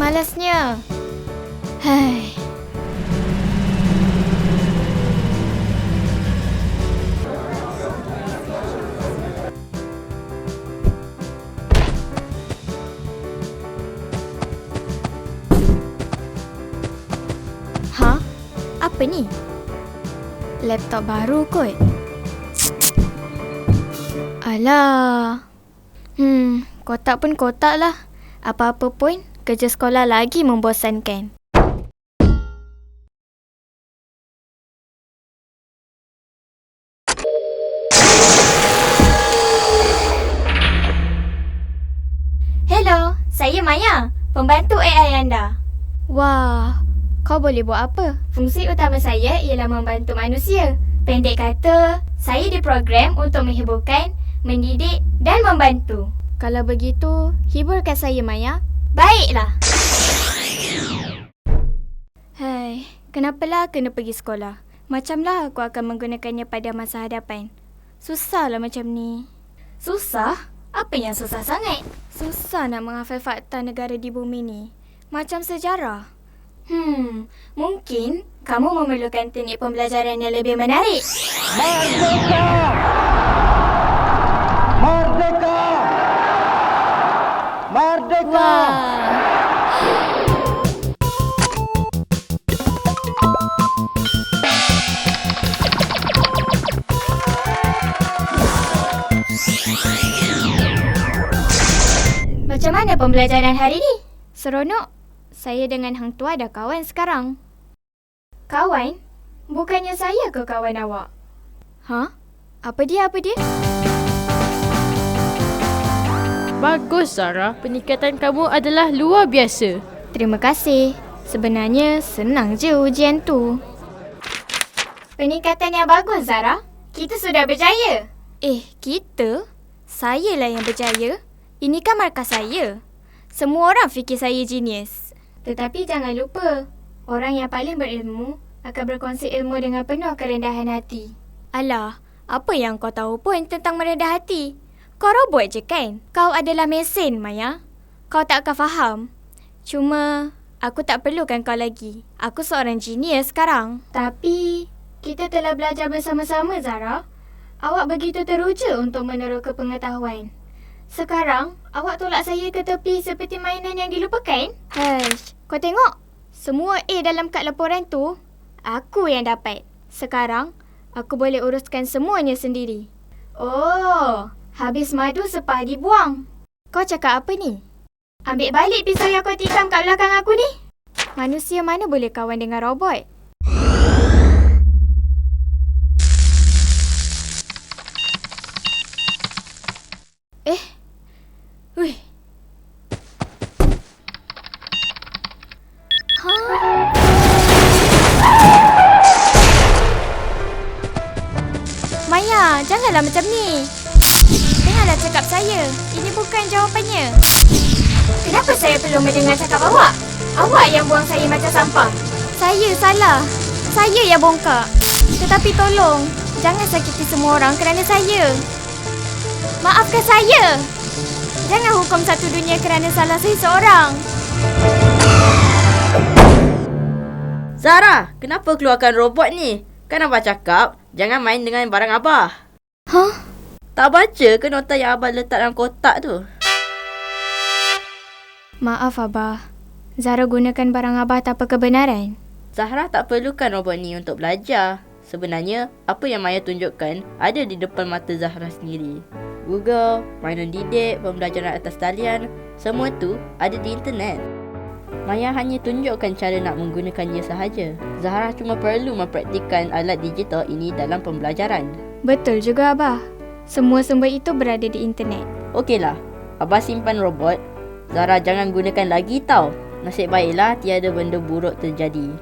malasnya. Hai. Ha? Apa ni? Laptop baru kot. Alah. Kotak pun kotak lah. Apa-apa pun, kerja sekolah lagi membosankan. Hello, saya Maya, pembantu AI anda. Wah, kau boleh buat apa? Fungsi utama saya ialah membantu manusia. Pendek kata, saya diprogram untuk menghiburkan, mendidik dan membantu. Kalau begitu, hiburkan saya, Maya. Baiklah. Hai, kenapalah kena pergi sekolah? Macamlah aku akan menggunakannya pada masa hadapan. Susahlah macam ni. Susah? Apa yang susah sangat? Susah nak menghafal fakta negara di bumi ni. Macam sejarah. Mungkin kamu memerlukan teknik pembelajaran yang lebih menarik. Merdeka! Merdeka! Merdeka! Wah. Macam mana pembelajaran hari ni? Seronok. Saya dengan Hang Tua dah kawan sekarang. Kawan? Bukannya saya ke kawan awak? Ha? Apa dia? Bagus, Zara. Peningkatan kamu adalah luar biasa. Terima kasih. Sebenarnya senang je ujian tu. Peningkatan yang bagus, Zara. Kita sudah berjaya. Kita? Sayalah yang berjaya. Ini kan markah saya. Semua orang fikir saya genius. Tetapi jangan lupa, orang yang paling berilmu akan berkongsi ilmu dengan penuh kerendahan hati. Alah, apa yang kau tahu pun tentang merendah hati? Kau robot je kan? Kau adalah mesin, Maya. Kau tak akan faham. Cuma, aku tak perlukan kau lagi. Aku seorang genius sekarang. Tapi, kita telah belajar bersama-sama, Zara. Awak begitu teruja untuk meneroka pengetahuan. Sekarang, awak tolak saya ke tepi seperti mainan yang dilupakan? Hush, kau tengok. Semua A dalam kad laporan tu, aku yang dapat. Sekarang, aku boleh uruskan semuanya sendiri. Oh, habis madu sepah dibuang. Kau cakap apa ni? Ambil balik pisau yang kau tikam kat belakang aku ni. Manusia mana boleh kawan dengan robot? Wih. Maya, janganlah macam ni. Dengarlah cakap saya. Ini bukan jawapannya. Kenapa saya perlu mendengar cakap awak? Awak yang buang saya macam sampah. Saya salah. Saya yang bongkar. Tetapi tolong, jangan sakiti semua orang kerana saya. Maafkan saya. Jangan hukum satu dunia kerana salah saya seorang. Zara, kenapa keluarkan robot ni? Kan Abah cakap, jangan main dengan barang Abah. Hah? Tak baca ke nota yang Abah letak dalam kotak tu? Maaf, Abah. Zara gunakan barang Abah tanpa kebenaran. Zahra tak perlukan robot ni untuk belajar. Sebenarnya, apa yang Maya tunjukkan ada di depan mata Zahra sendiri. Google, mainan didik, pembelajaran atas talian, semua tu ada di internet. Maya hanya tunjukkan cara nak menggunakannya sahaja. Zahra cuma perlu mempraktikkan alat digital ini dalam pembelajaran. Betul juga, Abah. Semua sumber itu berada di internet. Okeylah, Abah simpan robot. Zahra jangan gunakan lagi tau. Nasib baiklah tiada benda buruk terjadi.